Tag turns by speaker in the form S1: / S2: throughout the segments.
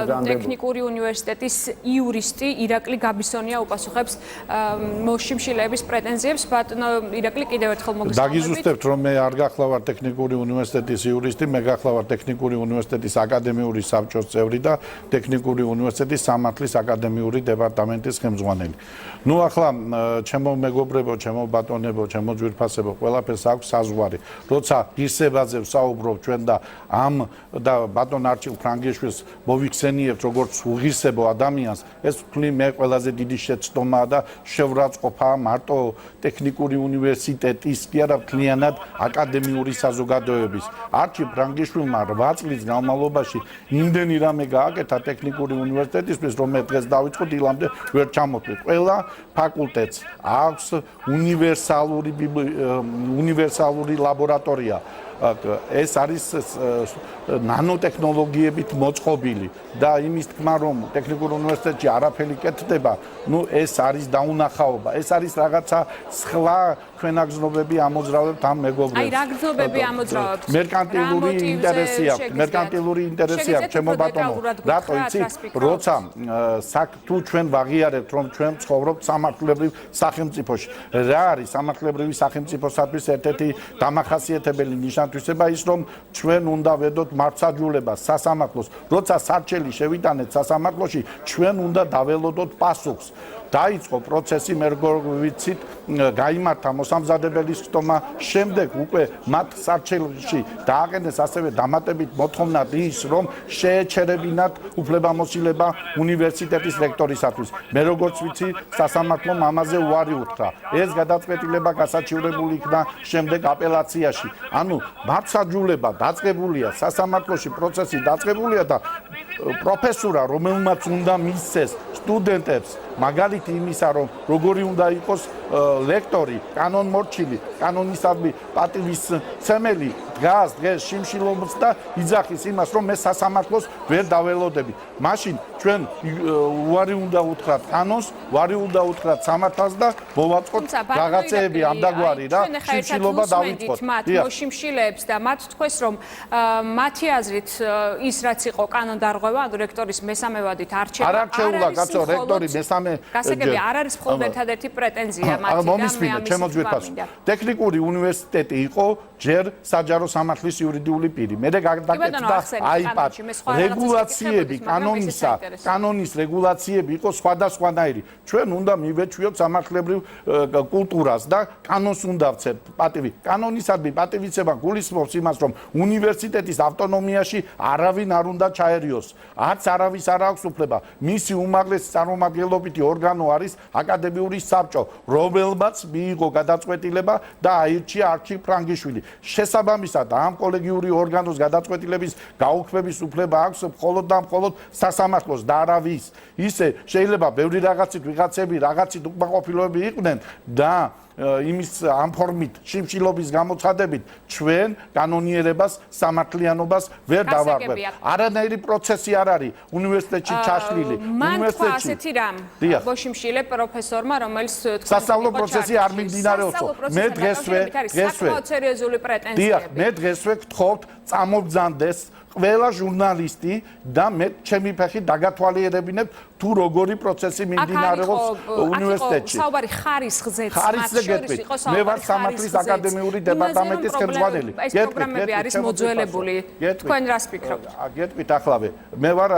S1: ტექნიკური უნივერსიტეტის იურისტი ირაკლი გაბისონია უპასუხებს მოშიმშილეების პრეტენზიებს. ბატონო ირაკლი, კიდევ ერთხელ მოგესალმებით.
S2: დაგიზუსტებთ, რომ მე არ გახლავარ ტექნიკური უნივერსიტეტის იურისტი, მე გახლავარ ტექნიკური უნივერსიტეტის აკადემიური საბჭოს წევრი და ტექნიკური უნივერსიტეტის სამართლის აკადემიური დეპარტამენტის ხელმძღვანელი. ნუ ახლა ჩემო მეგობრებო, ჩემო ბატონებო, ჩემო ძვირფასებო, ყველაფერს აქვს საზღვარი. როცა ღირსებაზე ვსაუბრობ ჩვენ და ბატონ არჩილ ფრანგიშვილს მოვიხსენიებთ როგორც უღირსებო ადამიანს, ეს ვთვლი მე ყველაზე დიდი შეცდომაა და შევრაცხყოფა მარტო ტექნიკური უნივერსიტეტის კი არა მთლიანად აკადემიური საზოგადოების. არჩილ ფრანგიშვილმა 8 წლის განმავლობაში იმდენი რამე გააკეთა ტექნიკური უნივერსიტეტისთვის, რომ მე დღეს დავიწყოთ დილამდე ვერ ჩამოთვლით. ყველა ფაკულტეტს აქვს უნივერსალური ლაბორატორია. ეს არის ნანოტექნოლოგიებით მოწყობილი და იმის თქმა, რომ ტექნიკურ უნივერსიტეტში არაფერი კეთდება, ეს არის დაუნახაობა. ეს არის რაღაცა სხვა ჩვენაგზნობები ამოძრავებთ ამ მეგობრებს.
S1: აი, რა გზნობები ამოძრავებთ?
S2: მერკანტილური ინტერესი აქვს, ჩემო ბატონო. რატო იცი? როცა თუ ჩვენ ვაღიარებთ, რომ ჩვენ ცხოვრობთ სამართლებრივ სახელმწიფოში. რა არის სამართლებრივი სახელმწიფოსათვის ერთ-ერთი დამახასიათებელი ნიშანი? ის რომ ჩვენ უნდა ვედოთ მართლმსაჯულებას სასამართლოს. როცა სარჩელი შევიტანეთ სასამართლოში, ჩვენ უნდა დაველოდოთ პასუხს. დაიწყო პროცესი, მე როგორ ვიცით, გაიმართა მოსამზადებელი ხტომა, შემდეგ უკვე მათ სარჩელში დააყენეს ასევე დამატებით მოთხოვნა ის, რომ შეეჩერებინათ უფლებამოსილება უნივერსიტეტის რექტორისათვის. მე როგორც ვიცი, სასამართლომ ამაზე უარი უთხრა. ეს გადაწყვეტილება გასაჩივრებული იქნა შემდეგ აპელაციაში. ანუ მართლმსაჯულება დაწყებულია სასამართლოში, პროცესი დაწყებულია და პროფესორა, რომელმაც უნდა მისცეს სტუდენტებს მაგალითი იმისა, რომ როგორი უნდა იყოს ლექტორი, კანონმორჩილი, კანონისადმი პატივისცემელი, დღეს შიმშილობს და იძახის იმას, რომ მე სასამართლოს ვერ დაველოდები. მაშინ ჩვენ უარი უნდა უთხრათ კანონს, უარი უნდა უთხრათ სამართალს და მოვაწყოთ რაღაცეები ამდაგვარი რა, შიმშილობა დავიწყოთ.
S1: მოშიმშილეებს და მათ თქვეს, რომ მათი აზრით ის რაც იყო კანონდარღვევა, ანუ რექტორის მესამე ვადით არჩევა,
S2: არ არჩეულა კაცო რექტორი მესამე
S1: გასაგებია, არ არის მხოლოდ ერთადერთი პრეტენზია მათი
S2: მომისმინე, ჩემო ძვირფასო. ტექნიკური უნივერსიტეტი იყო ჯერ საჯარო სამართლის იურიდიული პირი. მე გადაკეთდა აიპად რეგულაციები, კანონის რეგულაციები იყო სხვადასხვანაირი. ჩვენ უნდა მივეჩვიოთ სამართლებრივ კულტურას და კანონს უნდა ვცეთ პატივი. კანონისადმი პატივიცემა გულისხმობს იმას, რომ უნივერსიტეტის ავტონომიაში არავინ არ უნდა ჩაერიოს. არც არავის არ აქვს უფლება. მისი უმაღლესი წარმომადგენლობითი ორგანო არის აკადემიური საბჭო, რომელმაც მიიღო გადაწყვეტილება და აირჩია არჩილ ფრანგიშვილი. შესაბამისად, ამ კოლეგიური ორგანოს გადაწყვეტილების გაუქმების უფლება აქვს მხოლოდ და მხოლოდ სასამართლოს და არავის. ისე შეიძლება ბევრი რაღაცით ვიღაცები რაღაცით უკმაყოფილოები იყვნენ და იმის ამ ფორმით შიმშილობის გამოცხადებით ჩვენ კანონიერებას, სამართლიანობას ვერ დავარღვევთ. არანაირი პროცესი არ არის უნივერსიტეტში ჩაშლილი.
S1: უნივერსიტეტში ასეთი რამ მოშიმშილე პროფესორმა, რომელიც
S2: სასწავლო პროცესი არ მიმდინარეობსო. მე დღესვე
S1: სერიოზული პრეტენზიები.
S2: მე დღესვე გთხოვთ წამობძანდეს ყველა ჟურნალისტი და მე ჩემი ფეხი დაგათვალიერებინებ თუ როგორი პროცესი მიმდინარეობს უნივერსიტეტში.
S1: საუბარი ხარისხზე
S2: გეტყვით. მე ვარ სამართლის აკადემიური დეპარტამენტის ხელმძღვანელი.
S1: ეს პროგრამები არის მოძველებული. თქვენ რას ფიქრობთ?
S2: გეტყვით ახლავე. მე ვარ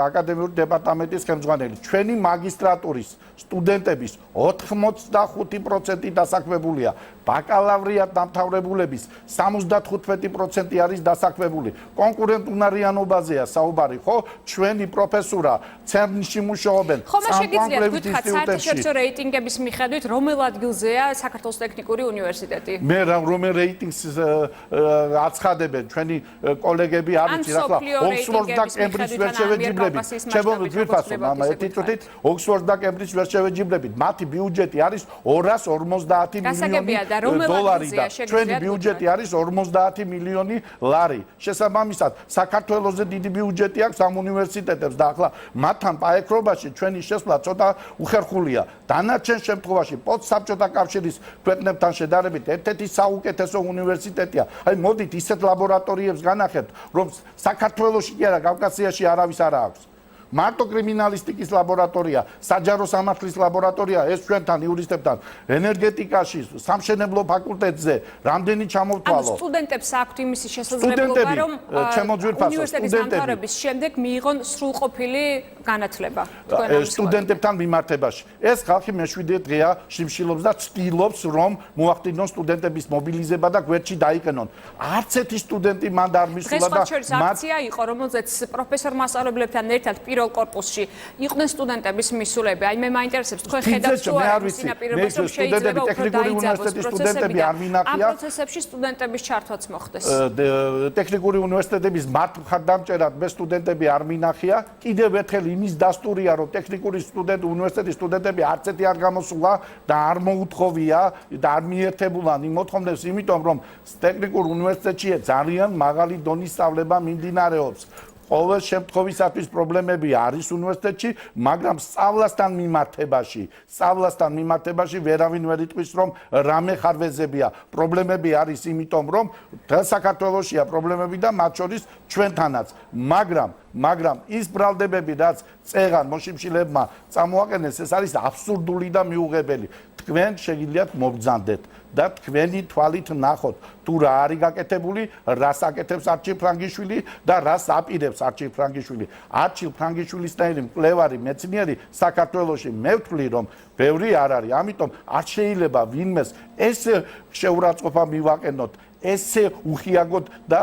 S2: აკადემიური დეპარტამენტის ხელმძღვანელი. ჩვენი მაგისტრატურის სტუდენტების 85% დასაქმებულია. ბაკალავრიატ დამთავრებულების 75% არის დასაქმებული. კონკურენტუნარიანობაზეა საუბარი, ხო? ჩვენი პროფესორა CERN-ში მუშაობენ.
S1: ხომ შეგიძლიათ გითხრათ საერთაშორისო რეიტინგების მიხედვით რომელ ადგილზეა საქართველოს ტექნიკური უნივერსიტეტი?
S2: მე რომელ რეიტინგს აცხადებენ ჩვენი კოლეგები არის ახლა ოქსფორდ და კემბრიჯს ვერ შევეჯიბრებით. ჩემო ძვირფასო მამა, ერთი წუთით ოქსფორდ და კემბრიჯს ვერ შევეჯიბრებით. მათი ბიუჯეტი არის 250 მილიონი დოლარი და ჩვენი ბიუჯეტი არის 50 მილიონი ლარი. შესაბამისად, საქართველოზე დიდი ბიუჯეტი აქვს ამ უნივერსიტეტებს და ახლა მათთან პაექრობაში ჩვენი შესვლა ცოტა უხერხულია. დანარჩენ შემთხვევაში პოსტსაბჭოთა კავშირის ქვეყნებთან შედარებით ერთ-ერთი საუკეთესო უნივერსიტეტია. აი მოდით ისეთ ლაბორატორიებს განახებთ, რომ საქართველოში კი არა, კავკასიაში არავის არ აქვს. მარტო კრიმინალისტიკის ლაბორატორია, საჯარო სამართლის ლაბორატორია, ეს ჩვენთან იურისტებთან ენერგეტიკაში, სამშენებლო ფაკულტეტზე რამდენი ჩამოვთვალო.
S1: ანუ სტუდენტებს აქვთ იმისი შესაძლებლობა, რომ უნივერსიტეტის დამთავრების შემდეგ მიიღონ სრულყოფილი განათლება.
S2: სტუდენტებთან მიმართებაში. ეს ხალხი მე-7 დღეა შიმშილობს და ცდილობს, რომ მოახდინონ სტუდენტების მობილიზება და გვერდში დაიყენონ. არც ერთი სტუდენტი მან არ მისულა და
S1: აქცია იყო, რომელზეც პროფესორ მასწავლებლებთან ერთად პირველ კორპუსში იყვნენ სტუდენტების მისულები. აი მე მაინტერესებს თქვენ ხედავთ თუ არა სინაპირებას, რომ შეიძლება
S2: ტექნიკური უნივერსიტეტის სტუდენტები არ მინახია.
S1: ამ პროცესებში სტუდენტების ჩართვაც მოხდეს.
S2: ტექნიკური უნივერსიტეტების მართლმხარდამჭერად მე სტუდენტები არ მინახია. კიდევ ერთხელ იმის დასტურია, რომ ტექნიკური უნივერსიტეტის სტუდენტები არც ერთი არ გამოსულა და არ მოუთხოვია და არ მიერთებულან იმ მოთხოვნებს, იმიტომ რომ ტექნიკურ უნივერსიტეტში ძალიან მაღალი დონის სწავლება მიმდინარეობს. ყოველ შემთხვევისათვის პრობლემები არის უნივერსიტეტში, მაგრამ სწავლასთან მიმართებაში ვერავინ ვერ იტყვის, რომ რამე ხარვეზებია. პრობლემები არის, იმიტომ რომ საქართველოშია პრობლემები და მათ შორის ჩვენთანაც. მაგრამ ის ბრალდებები, რაც წეღან მოშიმშილებმა წამოაყენეს, ეს არის აბსურდული და მიუღებელი. თქვენ შეგიძლიათ მობრძანდეთ და თქვენი თვალით ნახოთ, თუ რა არის გაკეთებული, რას აკეთებს არჩილ ფრანგიშვილი და რას აპირებს არჩილ ფრანგიშვილი. არჩილ ფრანგიშვილისნაირი მკვლევარი მეცნიერი საქართველოში მე ვთვლი, რომ ბევრი არ არის. ამიტომ არ შეიძლება ვინმეს ეს შეურაცხყოფა მივაყენოთ, ესე უხიაგოთ და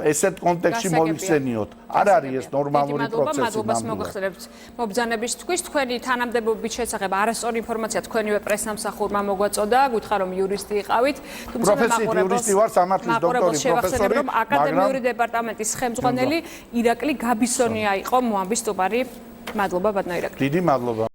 S2: ესეთ კონტექსტში მოვიხსენიოთ. არ არის ეს ნორმალური პროცესი.
S1: მადლობას მოგხსენებთ მობრძანების თქვის. თქვენი თანამდებობით შესახებ არასწორი ინფორმაცია თქვენივე პრესნამსახურმა მოგვაწოდა. გითხრა რომ იურისტი იყავით, თუმცა
S2: იურისტი ვარ, სამართლის დოქტორი, პროფესორი,
S1: მაგრამ აკადემიური დეპარტამენტის ხელმძღვანელი ირაკლი გაბისონია იყო მოამბის სტუმარი. მადლობა ბატონო ირაკლი.
S2: დიდი მადლობა.